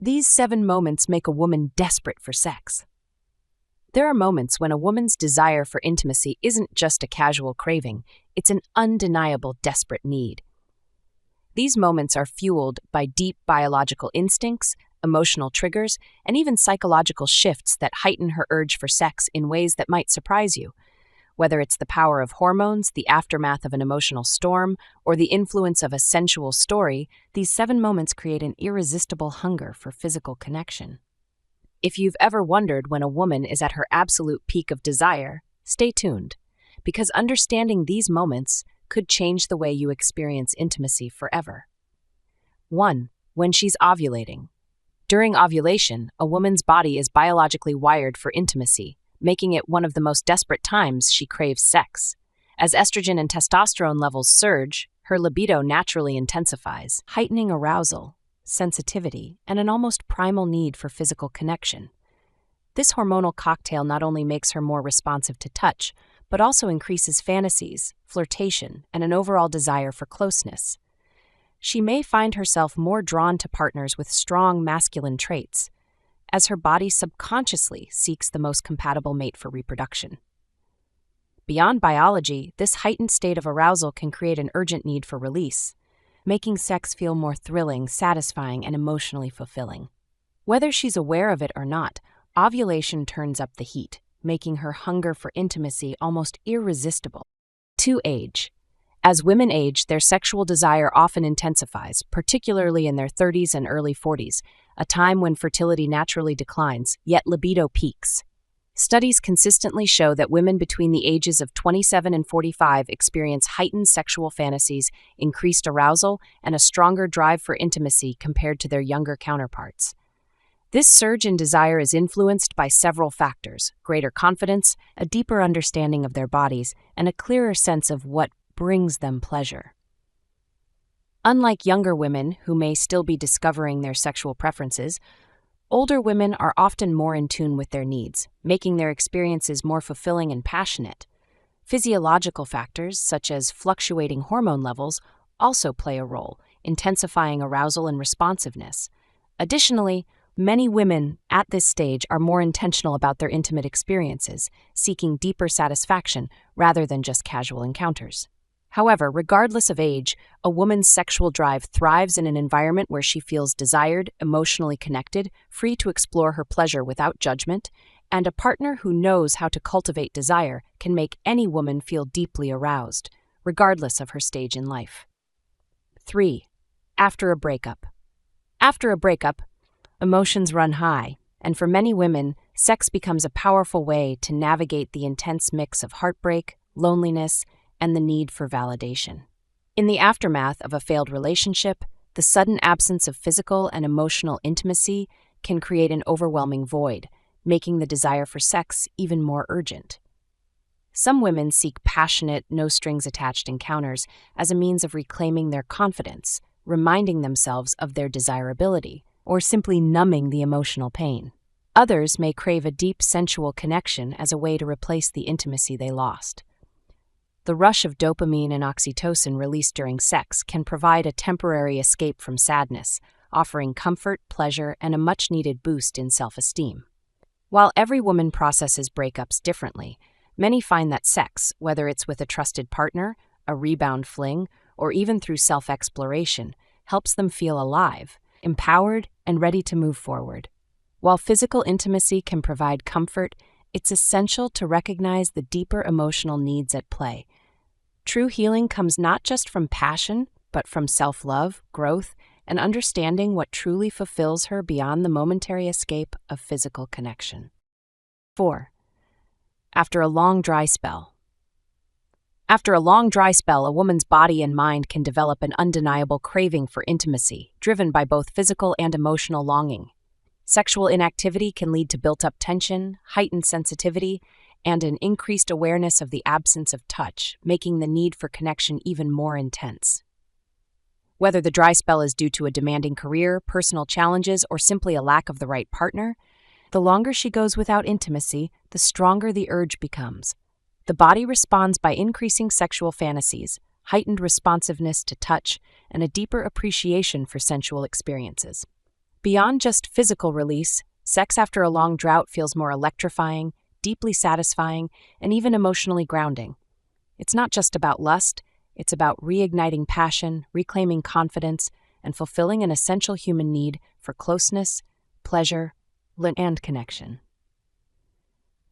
These 7 moments make a woman desperate for sex. There are moments when a woman's desire for intimacy isn't just a casual craving, it's an undeniable desperate need. These moments are fueled by deep biological instincts, emotional triggers, and even psychological shifts that heighten her urge for sex in ways that might surprise you. Whether it's the power of hormones, the aftermath of an emotional storm, or the influence of a sensual story, these 7 moments create an irresistible hunger for physical connection. If you've ever wondered when a woman is at her absolute peak of desire, stay tuned, because understanding these moments could change the way you experience intimacy forever. 1. When she's ovulating. During ovulation, a woman's body is biologically wired for intimacy, making it one of the most desperate times she craves sex. As estrogen and testosterone levels surge, her libido naturally intensifies, heightening arousal, sensitivity, and an almost primal need for physical connection. This hormonal cocktail not only makes her more responsive to touch, but also increases fantasies, flirtation, and an overall desire for closeness. She may find herself more drawn to partners with strong masculine traits, as her body subconsciously seeks the most compatible mate for reproduction. Beyond biology, this heightened state of arousal can create an urgent need for release, making sex feel more thrilling, satisfying, and emotionally fulfilling. Whether she's aware of it or not, ovulation turns up the heat, making her hunger for intimacy almost irresistible. 2. Age. As women age, their sexual desire often intensifies, particularly in their 30s and early 40s, a time when fertility naturally declines, yet libido peaks. Studies consistently show that women between the ages of 27 and 45 experience heightened sexual fantasies, increased arousal, and a stronger drive for intimacy compared to their younger counterparts. This surge in desire is influenced by several factors: greater confidence, a deeper understanding of their bodies, and a clearer sense of what brings them pleasure. Unlike younger women who may still be discovering their sexual preferences, older women are often more in tune with their needs, making their experiences more fulfilling and passionate. Physiological factors, such as fluctuating hormone levels, also play a role, intensifying arousal and responsiveness. Additionally, many women at this stage are more intentional about their intimate experiences, seeking deeper satisfaction rather than just casual encounters. However, regardless of age, a woman's sexual drive thrives in an environment where she feels desired, emotionally connected, free to explore her pleasure without judgment, and a partner who knows how to cultivate desire can make any woman feel deeply aroused, regardless of her stage in life. 3. After a breakup. After a breakup, emotions run high, and for many women, sex becomes a powerful way to navigate the intense mix of heartbreak, loneliness, and the need for validation. In the aftermath of a failed relationship, the sudden absence of physical and emotional intimacy can create an overwhelming void, making the desire for sex even more urgent. Some women seek passionate, no-strings-attached encounters as a means of reclaiming their confidence, reminding themselves of their desirability, or simply numbing the emotional pain. Others may crave a deep sensual connection as a way to replace the intimacy they lost. The rush of dopamine and oxytocin released during sex can provide a temporary escape from sadness, offering comfort, pleasure, and a much-needed boost in self-esteem. While every woman processes breakups differently, many find that sex, whether it's with a trusted partner, a rebound fling, or even through self-exploration, helps them feel alive, empowered, and ready to move forward. While physical intimacy can provide comfort, it's essential to recognize the deeper emotional needs at play. True healing comes not just from passion, but from self-love, growth, and understanding what truly fulfills her beyond the momentary escape of physical connection. 4. After a long dry spell. After a long dry spell, a woman's body and mind can develop an undeniable craving for intimacy, driven by both physical and emotional longing. Sexual inactivity can lead to built-up tension, heightened sensitivity, and an increased awareness of the absence of touch, making the need for connection even more intense. Whether the dry spell is due to a demanding career, personal challenges, or simply a lack of the right partner, the longer she goes without intimacy, the stronger the urge becomes. The body responds by increasing sexual fantasies, heightened responsiveness to touch, and a deeper appreciation for sensual experiences. Beyond just physical release, sex after a long drought feels more electrifying, deeply satisfying, and even emotionally grounding. It's not just about lust, it's about reigniting passion, reclaiming confidence, and fulfilling an essential human need for closeness, pleasure, and connection.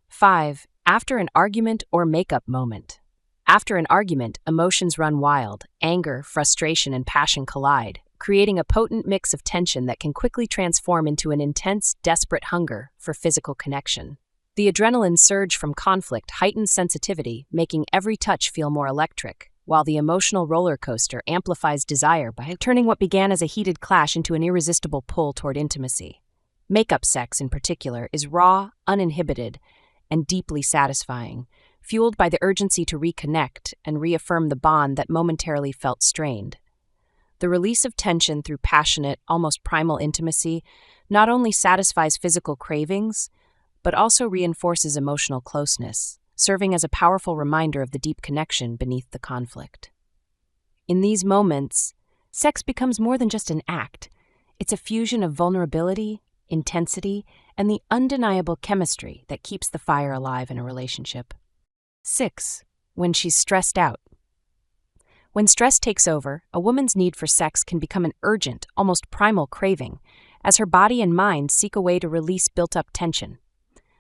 5. After an argument or makeup moment. After an argument, emotions run wild. Anger, frustration, and passion collide, creating a potent mix of tension that can quickly transform into an intense, desperate hunger for physical connection. The adrenaline surge from conflict heightens sensitivity, making every touch feel more electric, while the emotional roller coaster amplifies desire by turning what began as a heated clash into an irresistible pull toward intimacy. Makeup sex, in particular, is raw, uninhibited, and deeply satisfying, fueled by the urgency to reconnect and reaffirm the bond that momentarily felt strained. The release of tension through passionate, almost primal intimacy not only satisfies physical cravings, but also reinforces emotional closeness, serving as a powerful reminder of the deep connection beneath the conflict. In these moments, sex becomes more than just an act. It's a fusion of vulnerability, intensity, and the undeniable chemistry that keeps the fire alive in a relationship. 6. When she's stressed out. When stress takes over, a woman's need for sex can become an urgent, almost primal craving, as her body and mind seek a way to release built-up tension.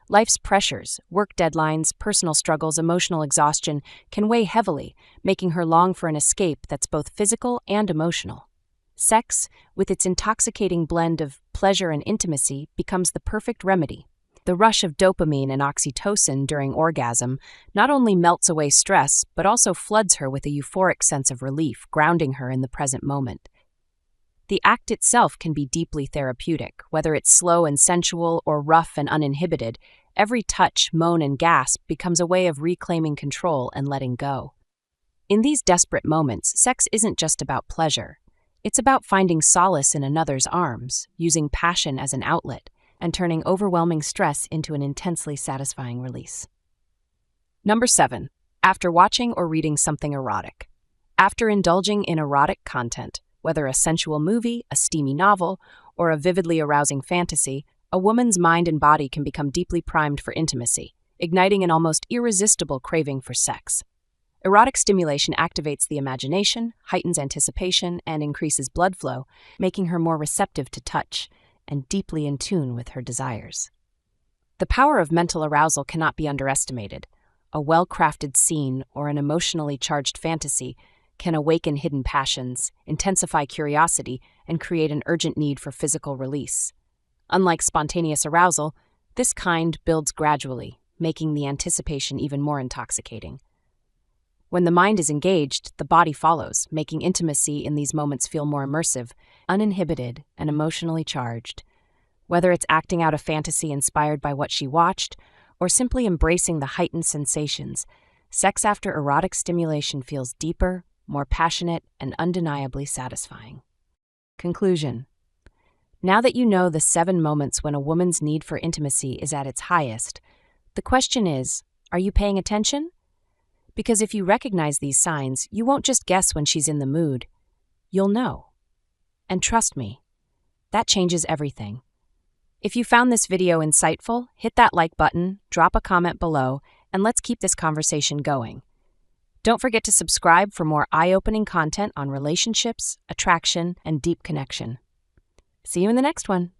Life's pressures, work deadlines, personal struggles, emotional exhaustion can weigh heavily, making her long for an escape that's both physical and emotional. Sex, with its intoxicating blend of pleasure and intimacy, becomes the perfect remedy. The rush of dopamine and oxytocin during orgasm not only melts away stress, but also floods her with a euphoric sense of relief, grounding her in the present moment. The act itself can be deeply therapeutic, whether it's slow and sensual or rough and uninhibited. Every touch, moan, and gasp becomes a way of reclaiming control and letting go. In these desperate moments, sex isn't just about pleasure. It's about finding solace in another's arms, using passion as an outlet, and turning overwhelming stress into an intensely satisfying release. Number 7. After watching or reading something erotic. After indulging in erotic content, whether a sensual movie, a steamy novel, or a vividly arousing fantasy, a woman's mind and body can become deeply primed for intimacy, igniting an almost irresistible craving for sex. Erotic stimulation activates the imagination, heightens anticipation, and increases blood flow, making her more receptive to touch and deeply in tune with her desires. The power of mental arousal cannot be underestimated. A well-crafted scene or an emotionally charged fantasy can awaken hidden passions, intensify curiosity, and create an urgent need for physical release. Unlike spontaneous arousal, this kind builds gradually, making the anticipation even more intoxicating. When the mind is engaged, the body follows, making intimacy in these moments feel more immersive, uninhibited, and emotionally charged. Whether it's acting out a fantasy inspired by what she watched, or simply embracing the heightened sensations, sex after erotic stimulation feels deeper, more passionate, and undeniably satisfying. Conclusion. Now that you know the 7 moments when a woman's need for intimacy is at its highest, the question is, are you paying attention? Because if you recognize these signs, you won't just guess when she's in the mood. You'll know. And trust me, that changes everything. If you found this video insightful, hit that like button, drop a comment below, and let's keep this conversation going. Don't forget to subscribe for more eye-opening content on relationships, attraction, and deep connection. See you in the next one.